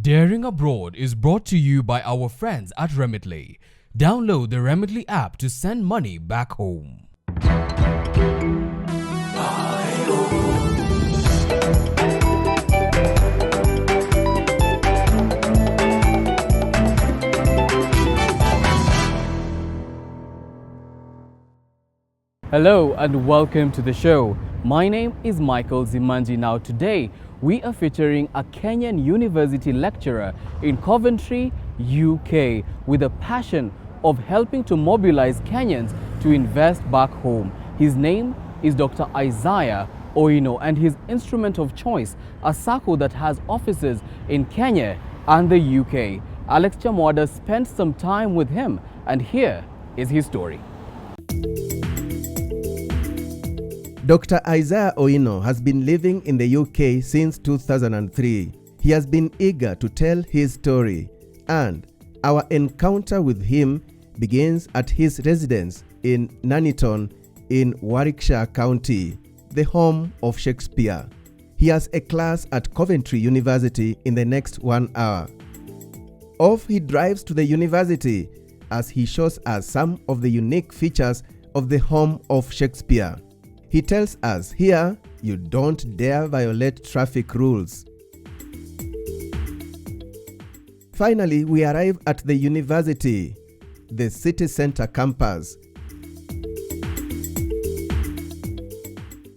Daring Abroad is brought to you by our friends at Remitly. Download the Remitly app to send money back home. Hello and welcome to the show. My name is Michael Zimanji. Now today we are featuring a Kenyan university lecturer in Coventry, UK, with a passion of helping to mobilize Kenyans to invest back home. His name is Dr. Isaiah Owino, and his instrument of choice, a Sacco that has offices in Kenya and the UK. Alex Chamwada spent some time with him, and here is his story. Dr. Isaiah Owino has been living in the UK since 2003. He has been eager to tell his story, and our encounter with him begins at his residence in Nuneaton in Warwickshire County, the home of Shakespeare. He has a class at Coventry University in the next 1 hour. Off he drives to the university as he shows us some of the unique features of the home of Shakespeare. He tells us here, you don't dare violate traffic rules. Finally, we arrive at the university, the city center campus.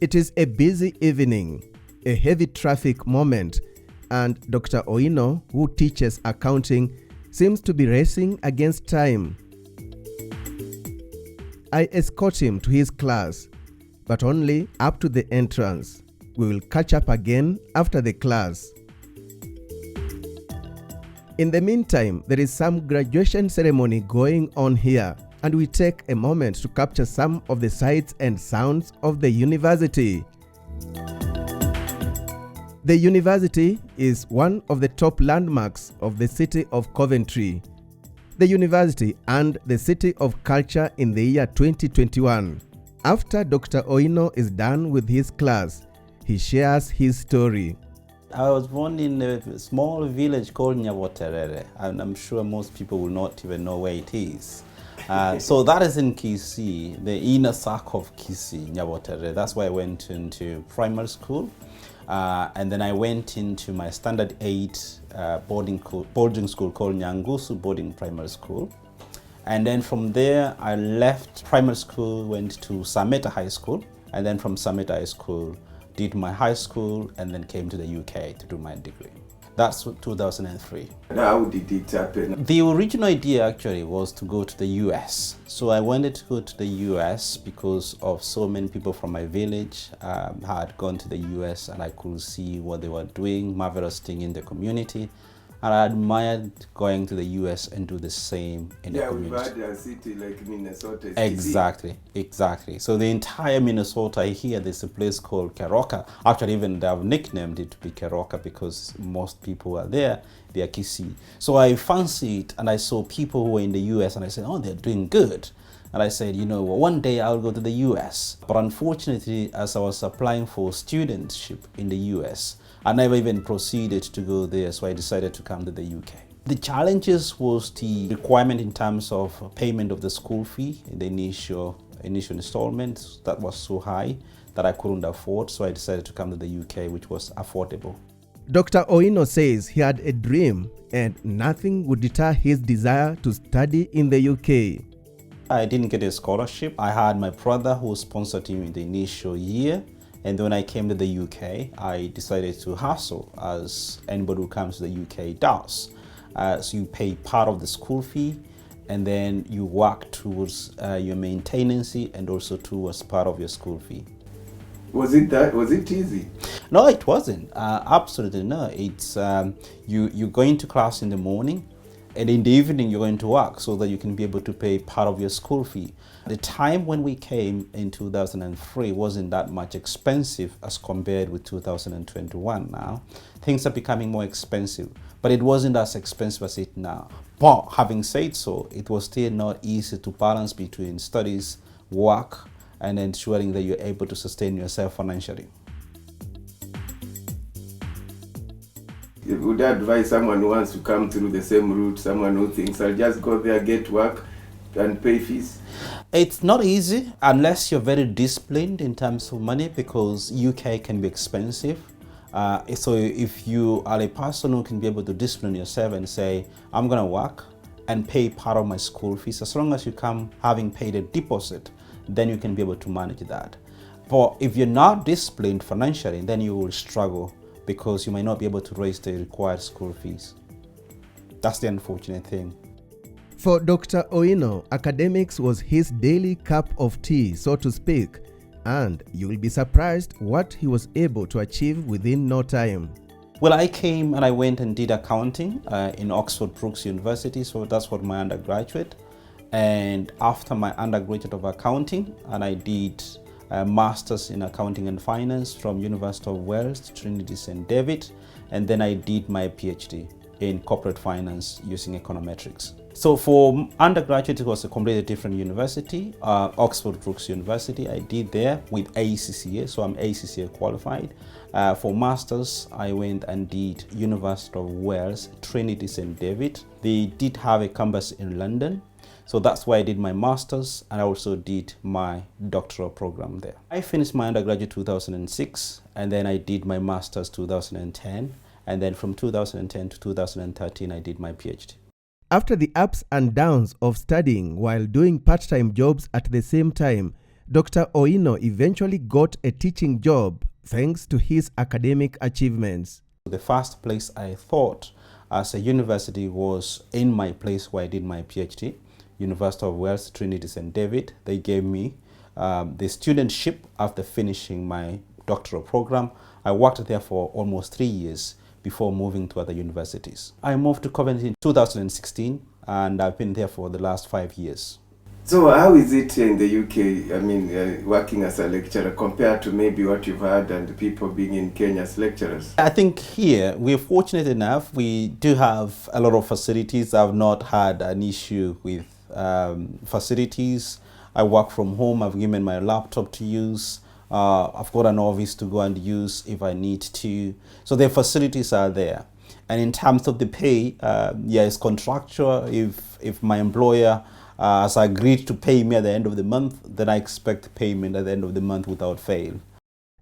It is a busy evening, a heavy traffic moment, and Dr. Owino, who teaches accounting, seems to be racing against time. I escort him to his class, but only up to the entrance. We will catch up again after the class. In the meantime, there is some graduation ceremony going on here, and we take a moment to capture some of the sights and sounds of the university. The university is one of the top landmarks of the city of Coventry. The university earned the City of Culture in the year 2021. After Dr. Owino is done with his class, he shares his story. I was born in a small village called Nyaboterere, and I'm sure most people will not even know where it is. So that is in Kisii, the inner circle of Kisii, Nyaboterere. That's where I went into primary school. And then I went into my standard 8 boarding school called Nyangusu Boarding Primary School. And then from there, I left primary school, went to Sameta High School. And then from Sameta High School, did my high school, and then came to the UK to do my degree. That's 2003. How did it happen? The original idea actually was to go to the US. So I wanted to go to the US because of so many people from my village had gone to the US, and I could see what they were doing, marvelous thing in the community. And I admired going to the US and do the same in the community. Yeah, we've had a city like Minnesota. Exactly. So the entire Minnesota here, there's a place called Keroka. Actually, even they have nicknamed it to be Keroka because most people are there. They are Kisii. So I fancied, and I saw people who were in the US, and I said, oh, they're doing good. And I said, you know, one day I'll go to the US. But unfortunately, as I was applying for studentship in the US, I never even proceeded to go there, so I decided to come to the UK. The challenges was the requirement in terms of payment of the school fee in the initial installment. That was so high that I couldn't afford, so I decided to come to the UK, which was affordable. Dr. Owino says he had a dream and nothing would deter his desire to study in the UK. I didn't get a scholarship. I had my brother who sponsored him in the initial year. And when I came to the UK, I decided to hustle, as anybody who comes to the UK does. So you pay part of the school fee, and then you work towards your maintenance and also towards part of your school fee. Was it easy? No, it wasn't. Absolutely no. It's you go into class in the morning, and in the evening you're going to work so that you can be able to pay part of your school fee. The time when we came in 2003 wasn't that much expensive as compared with 2021 now. Things are becoming more expensive, but it wasn't as expensive as it now. But having said so, it was still not easy to balance between studies, work, and ensuring that you're able to sustain yourself financially. Would I advise someone who wants to come through the same route, someone who thinks I'll just go there, get work, and pay fees? It's not easy unless you're very disciplined in terms of money, because UK can be expensive. So if you are a person who can be able to discipline yourself and say, I'm going to work and pay part of my school fees, as long as you come having paid a deposit, then you can be able to manage that. But if you're not disciplined financially, then you will struggle, because you might not be able to raise the required school fees. That's the unfortunate thing. For Dr. Owino, academics was his daily cup of tea, so to speak, and you will be surprised what he was able to achieve within no time. Well, I came and I went and did accounting in Oxford Brookes University, so that's what my undergraduate. And after my undergraduate of accounting, and I did a master's in accounting and finance from University of Wales, Trinity St. David, and then I did my PhD in corporate finance using econometrics. So for undergraduate, it was a completely different university, Oxford Brookes University. I did there with ACCA, so I'm ACCA qualified. For masters, I went and did University of Wales, Trinity St. David. They did have a campus in London, so that's why I did my masters, and I also did my doctoral program there. I finished my undergraduate 2006, and then I did my masters 2010, and then from 2010 to 2013, I did my PhD. After the ups and downs of studying while doing part-time jobs at the same time, Dr. Owino eventually got a teaching job thanks to his academic achievements. The first place I thought as a university was in my place where I did my PhD, University of Wales, Trinity St. David. They gave me the studentship after finishing my doctoral program. I worked there for almost 3 years before moving to other universities. I moved to Coventry in 2016, and I've been there for the last 5 years. So how is it in the UK, working as a lecturer compared to maybe what you've had and people being in Kenya as lecturers? I think here we're fortunate enough. We do have a lot of facilities. I've not had an issue with facilities. I work from home. I've given my laptop to use. I've got an office to go and use if I need to. So the facilities are there. And in terms of the pay, it's contractual. If my employer has agreed to pay me at the end of the month, then I expect payment at the end of the month without fail.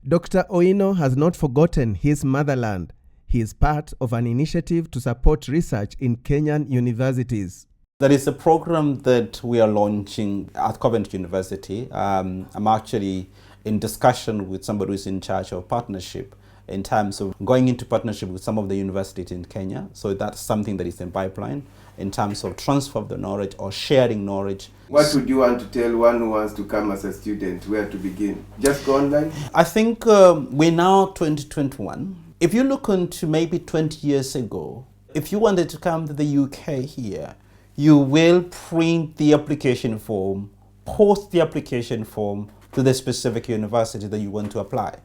Dr. Owino has not forgotten his motherland. He is part of an initiative to support research in Kenyan universities. There is a program that we are launching at Coventry University. I'm actually in discussion with somebody who is in charge of partnership in terms of going into partnership with some of the universities in Kenya. So that's something that is in pipeline in terms of transfer of the knowledge or sharing knowledge. What would you want to tell one who wants to come as a student? Where to begin? Just go online? I think we're now 2021. If you look into maybe 20 years ago, if you wanted to come to the UK here, you will print the application form, post the application form to the specific university that you want to apply.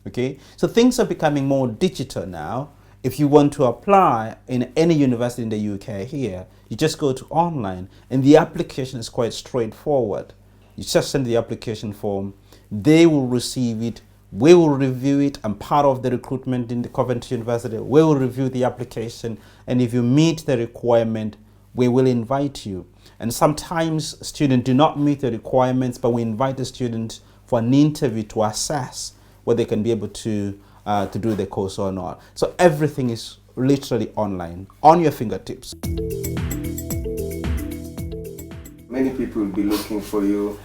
Okay, so things are becoming more digital now. If you want to apply in any university in the UK here, you just go to online, and the application is quite straightforward. You just send the application form, they will receive it, we will review it. I'm part of the recruitment in the Coventry University. We will review the application, and if you meet the requirement, we will invite you. And sometimes students do not meet the requirements, but we invite the student for an interview to assess whether they can be able to do the course or not. So everything is literally online, on your fingertips. Many people will be looking for you,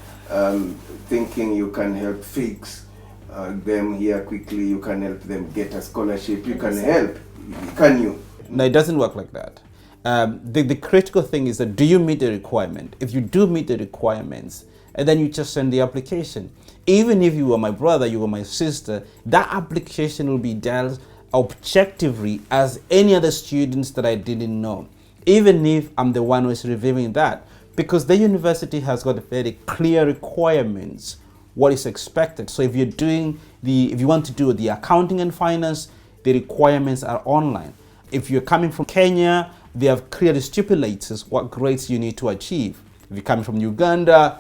thinking you can help fix them here quickly, you can help them get a scholarship, you can help. Can you? No, it doesn't work like that. The critical thing is that, do you meet the requirement? If you do meet the requirements, and then you just send the application. Even if you were my brother, you were my sister, that application will be dealt objectively as any other students that I didn't know, even if I'm the one who is reviewing that, because the university has got very clear requirements, what is expected. So if you want to do the accounting and finance, the requirements are online. If you're coming from Kenya, they have clearly stipulated what grades you need to achieve. If you're coming from Uganda,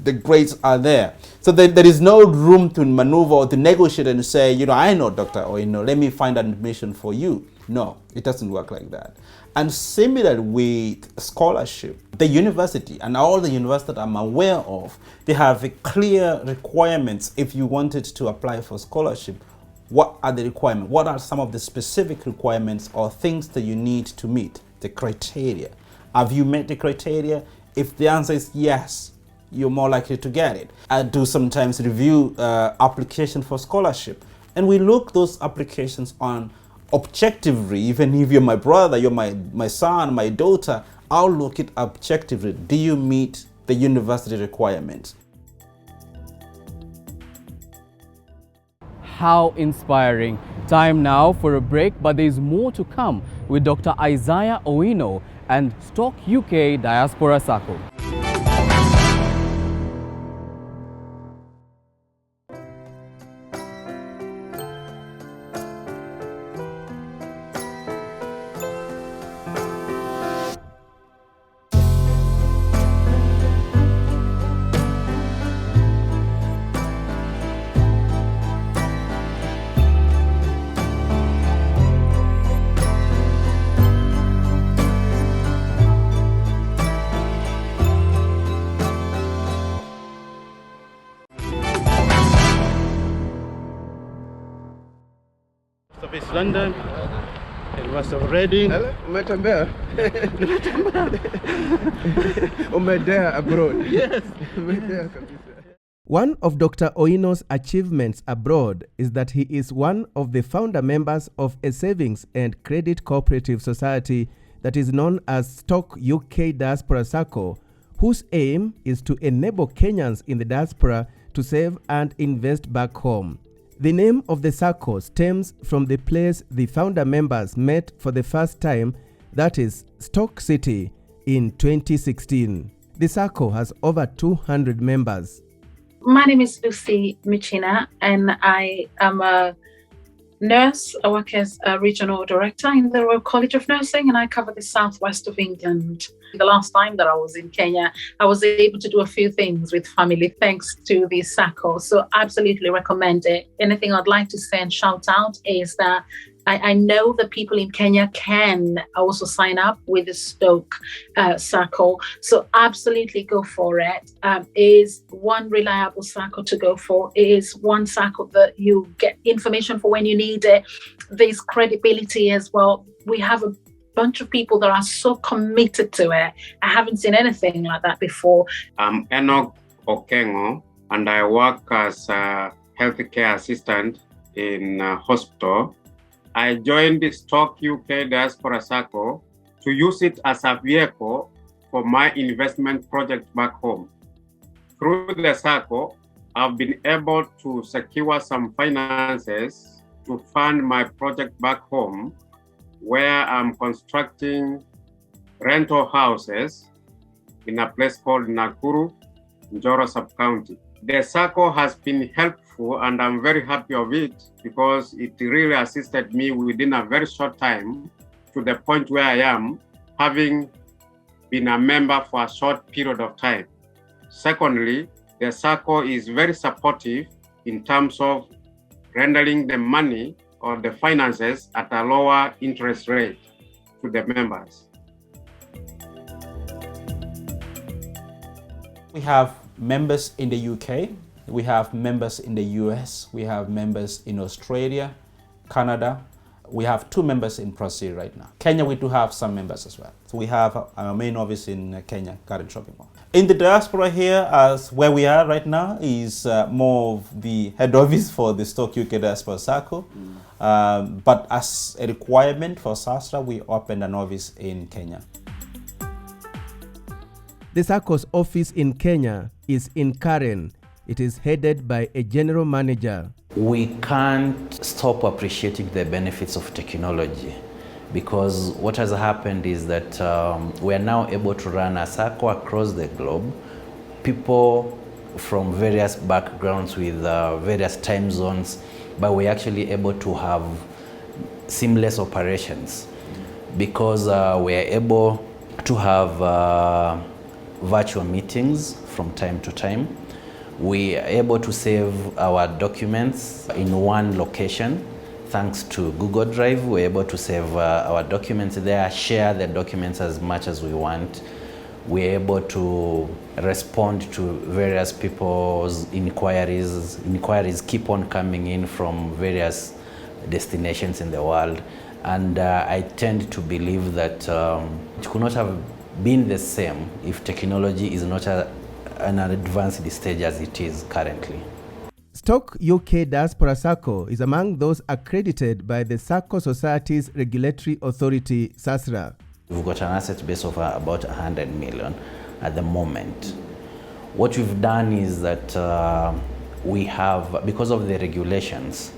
the grades are there. So there is no room to maneuver or to negotiate and say, you know, I know Dr. Owino, let me find admission for you. No, it doesn't work like that. And similar with scholarship, the university and all the universities that I'm aware of, they have a clear requirements if you wanted to apply for scholarship. What are the requirements? What are some of the specific requirements or things that you need to meet? The criteria. Have you met the criteria? If the answer is yes, you're more likely to get it. I do sometimes review application for scholarship, and we look those applications on objectively. Even if you're my brother, you're my son, my daughter, I'll look it objectively. Do you meet the university requirements? How inspiring. Time now for a break, but there's more to come with Dr. Isaiah Owino and Stoke UK Diaspora Sacco. of East London, University of Reading. Umetembea? Umedea abroad? Yes. Umedea kabisa. One of Dr. Owino's achievements abroad is that he is one of the founder members of a savings and credit cooperative society that is known as Stoke UK Diaspora Sacco, whose aim is to enable Kenyans in the diaspora to save and invest back home. The name of the Sacco stems from the place the founder members met for the first time, that is Stoke City, in 2016. The Sacco has over 200 members. My name is Lucy Michina, and I am a nurse. I work as a regional director in the Royal College of Nursing, and I cover the southwest of England. The last time that I was in Kenya, I was able to do a few things with family thanks to the Sacco. So absolutely recommend it. Anything I'd like to say and shout out is that I know that people in Kenya can also sign up with the Stoke Sacco. So absolutely go for it. Is one reliable Sacco to go for. It is one Sacco that you get information for when you need it. There's credibility as well. We have a bunch of people that are so committed to it. I haven't seen anything like that before. I'm Enoch Okengo, and I work as a healthcare assistant in a hospital. I joined the Stoke UK Diaspora Sacco to use it as a vehicle for my investment project back home. Through the Sacco, I've been able to secure some finances to fund my project back home, where I'm constructing rental houses in a place called Nakuru, Njoro Sub-County. The Sacco has been helpful, and I'm very happy of it because it really assisted me within a very short time to the point where I am, having been a member for a short period of time. Secondly, the Sacco is very supportive in terms of rendering the money or the finances at a lower interest rate to the members. We have members in the UK, we have members in the US, we have members in Australia, Canada. We have 2 members in Brazil right now. Kenya, we do have some members as well. So we have our main office in Kenya, Garden Shopping Mall. In the diaspora here, as where we are right now, is more of the head office for the Stoke UK Diaspora Sacco. But as a requirement for SASTRA, we opened an office in Kenya. The Sacco's office in Kenya is in Karen. It is headed by a general manager. We can't stop appreciating the benefits of technology, because what has happened is that we are now able to run a Sacco across the globe. People from various backgrounds with various time zones, but we're actually able to have seamless operations because we are able to have virtual meetings from time to time. We are able to save our documents in one location. Thanks to Google Drive, we're able to save our documents there, share the documents as much as we want. We're able to respond to various people's inquiries. Inquiries keep on coming in from various destinations in the world. And I tend to believe that it could not have been the same if technology is not an advanced stage as it is currently. Stoke UK Diaspora Sacco is among those accredited by the Sacco Society's regulatory authority, SASRA. We've got an asset base of about 100 million at the moment. What we've done is that we have, because of the regulations,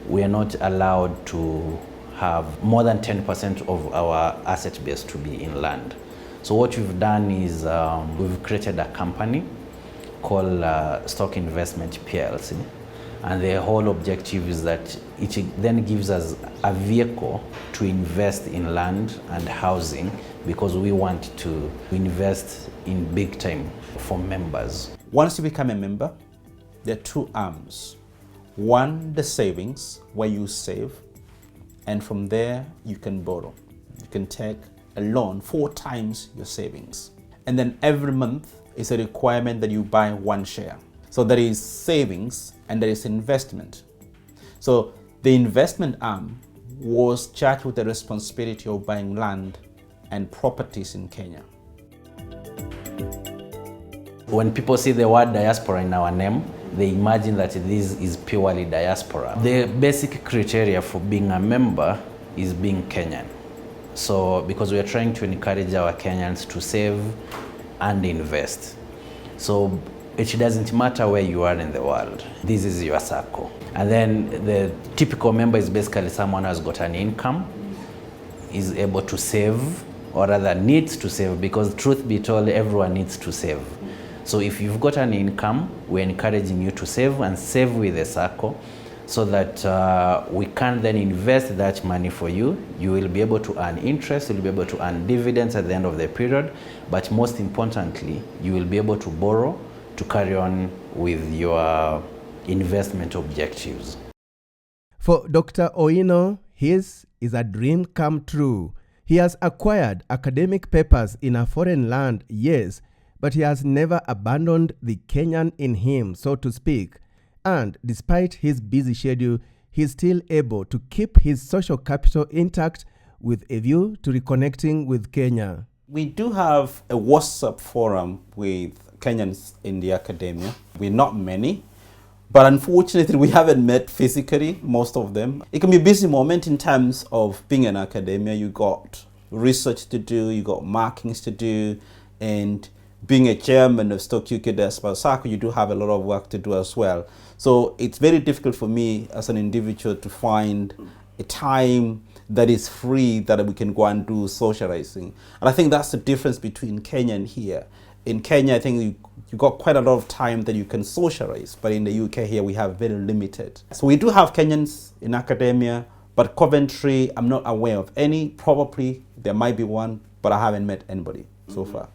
we are not allowed to have more than 10% of our asset base to be in land. So what we've done is we've created a company called Stoke Investment PLC, and the whole objective is that it then gives us a vehicle to invest in land and housing, because we want to invest in big time for members. Once you become a member, there are two arms. One, the savings, where you save, and from there you can borrow. You can take a loan 4 times your savings. And then every month is a requirement that you buy 1 share. So there is savings and there is investment. So the investment arm was charged with the responsibility of buying land and properties in Kenya. When people see the word diaspora in our name, they imagine that this is purely diaspora. The basic criteria for being a member is being Kenyan. So, because we are trying to encourage our Kenyans to save and invest. So, it doesn't matter where you are in the world. This is your circle. And then the typical member is basically someone who has got an income, is able to save, or rather needs to save, because truth be told, everyone needs to save. So if you've got an income, we're encouraging you to save and save with the circle, so that we can then invest that money for you. You will be able to earn interest, you'll be able to earn dividends at the end of the period, but most importantly, you will be able to borrow to carry on with your investment objectives. For Dr. Owino, his is a dream come true. He has acquired academic papers in a foreign land, yes, but he has never abandoned the Kenyan in him, so to speak. And despite his busy schedule, he is still able to keep his social capital intact with a view to reconnecting with Kenya. We do have a WhatsApp forum with Kenyans in the academia. We're not many, but unfortunately we haven't met physically, most of them. It can be a busy moment in terms of being in academia. You got research to do, you got markings to do, and being a chairman of Stoke UK Diaspora Sacco, you do have a lot of work to do as well. So it's very difficult for me as an individual to find a time that is free that we can go and do socializing. And I think that's the difference between Kenya and here. In Kenya, I think you got quite a lot of time that you can socialize, but in the UK here we have very limited. So we do have Kenyans in academia, but Coventry, I'm not aware of any. Probably there might be one, but I haven't met anybody so far.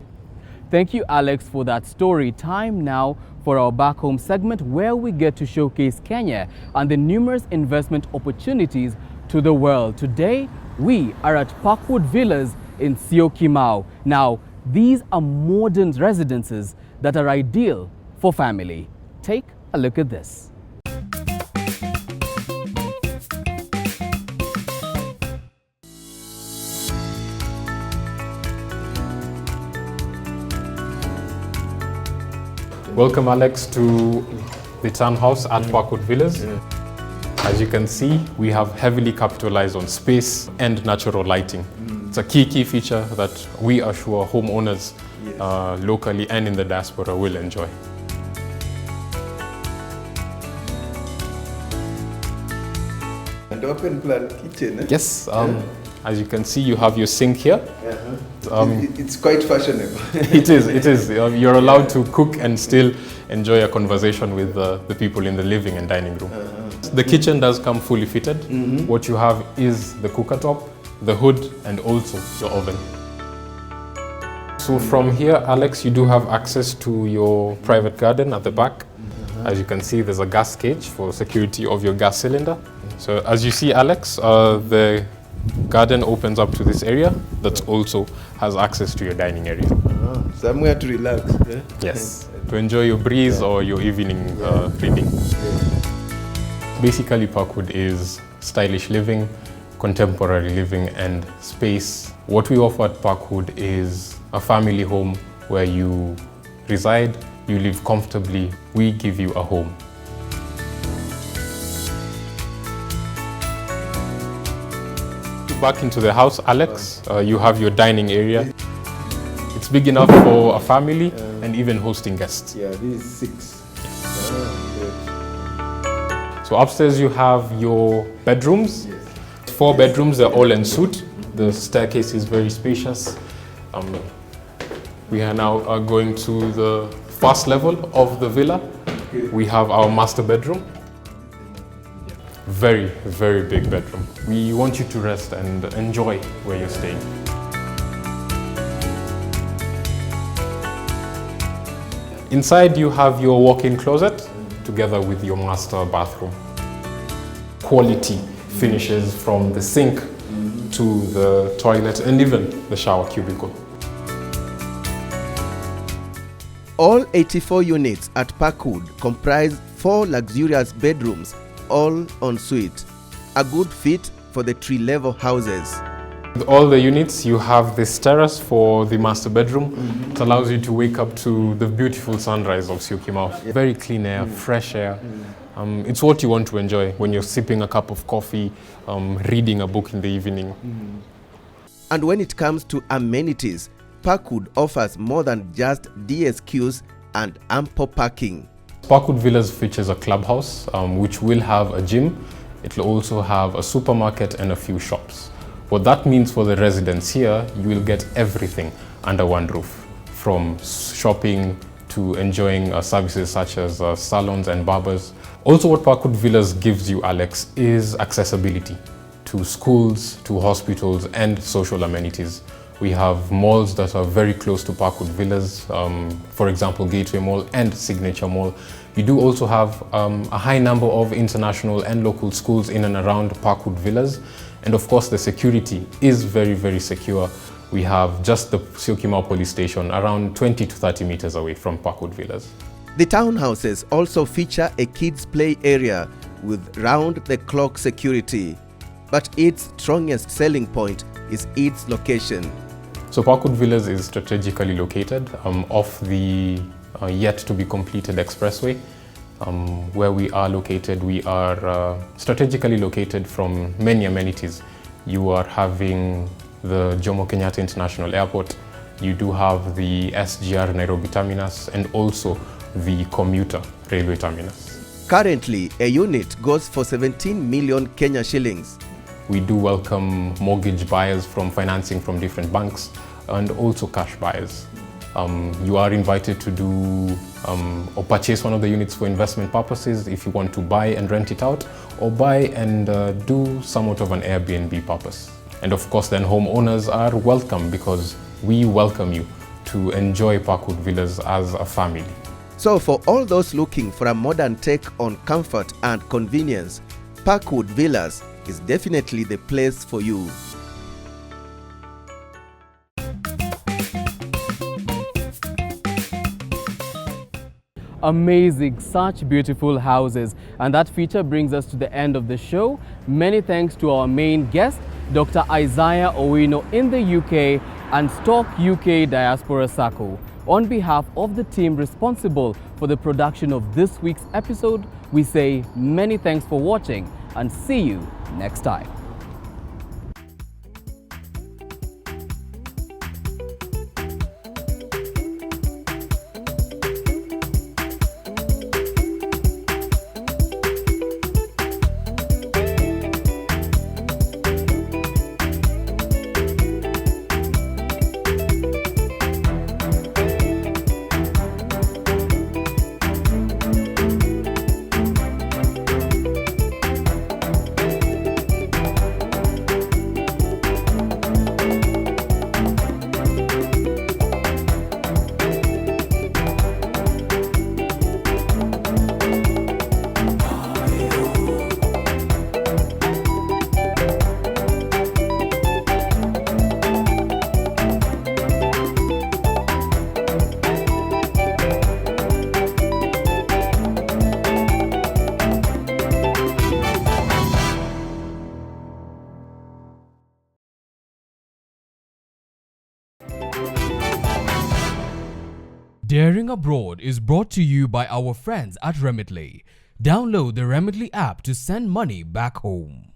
Thank you, Alex, for that story. Time now for our Back Home segment, where we get to showcase Kenya and the numerous investment opportunities to the world. Today, we are at Parkwood Villas in Syokimau. Now, these are modern residences that are ideal for family. Take a look at this. Welcome, Alex, to the townhouse at Parkwood Villas. As you can see, we have heavily capitalized on space and natural lighting. It's a key feature that we are sure homeowners locally and in the diaspora will enjoy. And open plan kitchen, eh? Yes, as you can see, you have your sink here. It's quite fashionable. It is. You're allowed to cook and still enjoy a conversation with the people in the living and dining room. The kitchen does come fully fitted. What you have is the cooker top, the hood, and also your oven. So from here, Alex, you do have access to your private garden at the back. As you can see, there's a gas cage for security of your gas cylinder. So as you see, Alex, the garden opens up to this area that also has access to your dining area. Somewhere to relax. Yeah? Yes, to enjoy your breeze or your evening reading. Basically, Parkwood is stylish living, contemporary living and space. What we offer at Parkwood is a family home where you reside, you live comfortably, we give you a home. Back into the house, Alex, you have your dining area. It's big enough for a family and even hosting guests. Yeah, this is 6. So upstairs you have your bedrooms. 4 bedrooms, they're all en suite. The staircase is very spacious. We are now going to the first level of the villa. We have our master bedroom. Very, very big bedroom. We want you to rest and enjoy where you're staying. Inside you have your walk-in closet together with your master bathroom. Quality finishes from the sink to the toilet and even the shower cubicle. All 84 units at Parkwood comprise 4 luxurious bedrooms, all en suite, a good fit for the tree-level houses. With all the units, you have this terrace for the master bedroom. It allows you to wake up to the beautiful sunrise of Syokimau. Very clean air, fresh air. It's what you want to enjoy when you're sipping a cup of coffee, reading a book in the evening. And when it comes to amenities, Parkwood offers more than just DSQs and ample parking. Parkwood Villas features a clubhouse, which will have a gym. It will also have a supermarket and a few shops. What that means for the residents here, you will get everything under one roof, from shopping to enjoying services such as salons and barbers. Also, what Parkwood Villas gives you, Alex, is accessibility to schools, to hospitals and social amenities. We have malls that are very close to Parkwood Villas, for example, Gateway Mall and Signature Mall. You do also have a high number of international and local schools in and around Parkwood Villas. And of course, the security is very, very secure. We have just the Syokimau police station around 20 to 30 meters away from Parkwood Villas. The townhouses also feature a kids' play area with round-the-clock security. But its strongest selling point is its location. So Parkwood Villas is strategically located off the yet-to-be-completed expressway. Where we are located, we are strategically located from many amenities. You are having the Jomo Kenyatta International Airport, you do have the SGR Nairobi terminus and also the commuter railway terminus. Currently, a unit goes for 17 million Kenya shillings. We do welcome mortgage buyers from financing from different banks and also cash buyers. You are invited to do or purchase one of the units for investment purposes if you want to buy and rent it out, or buy and do somewhat of an Airbnb purpose. And of course then homeowners are welcome because we welcome you to enjoy Parkwood Villas as a family. So for all those looking for a modern take on comfort and convenience, Parkwood Villas is definitely the place for you. Amazing, such beautiful houses. And that feature brings us to the end of the show. Many thanks to our main guest, Dr. Isaiah Owino in the UK and Stoke UK Diaspora Sacco. On behalf of the team responsible for the production of this week's episode, we say many thanks for watching and see you next time. Daring Abroad is brought to you by our friends at Remitly. Download the Remitly app to send money back home.